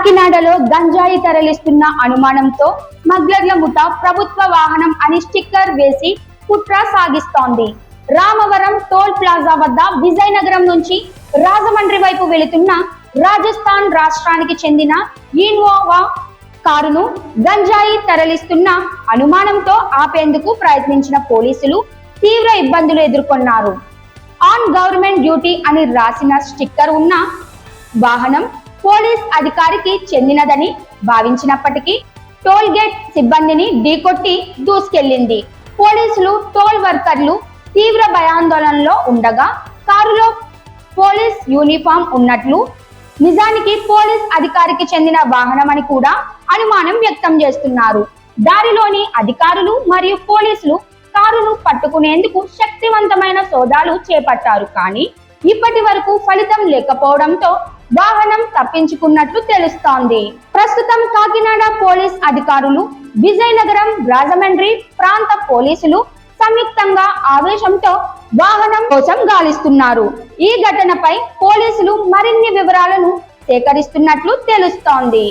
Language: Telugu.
కాకినాడలో గంజాయి తరలిస్తున్న అనుమానంతో స్మగ్లర్ల ముఠా ప్రభుత్వ వాహనం అని స్టిక్కర్ వేసి కుట్ర సాగిస్తోంది. రామవరం టోల్ ప్లాజా వద్ద విజయనగరం నుంచి రాజమండ్రి వైపు వెళుతున్న రాజస్థాన్ రాష్ట్రానికి చెందిన ఇన్నోవా కారును గంజాయి తరలిస్తున్న అనుమానంతో ఆపేందుకు ప్రయత్నించిన పోలీసులు తీవ్ర ఇబ్బందులు ఎదుర్కొన్నారు. ఆన్ గవర్నమెంట్ డ్యూటీ అని రాసిన స్టిక్కర్ ఉన్న వాహనం పోలీస్ అధికారికి చెందినదని భావించినప్పటికీ టోల్ గేట్ సిబ్బందిని ఢీకొట్టి దూసుకెళ్లింది. పోలీసులు టోల్ వర్కర్లు తీవ్ర భయాందోళనలో ఉండగా కారులో పోలీస్ యూనిఫామ్ ఉన్నట్లు, నిజానికి పోలీస్ అధికారికి చెందిన వాహనమని కూడా అనుమానం వ్యక్తం చేస్తున్నారు. దారిలోని అధికారులు మరియు పోలీసులు కారును పట్టుకునేందుకు శక్తివంతమైన సోదాలు చేపట్టారు. కానీ ఇప్పటి వరకు ఫలితం లేకపోవడంతో వాహనం తప్పించుకున్నట్లు తెలుస్తోంది. ప్రస్తుతం కాకినాడ పోలీస్ అధికారులు, విజయనగరం, రాజమండ్రి ప్రాంత పోలీసులు సంయుక్తంగా ఆవేశంతో వాహనం కోసం గాలిస్తున్నారు. ఈ ఘటనపై పోలీసులు మరిన్ని వివరాలను సేకరిస్తున్నట్లు తెలుస్తోంది.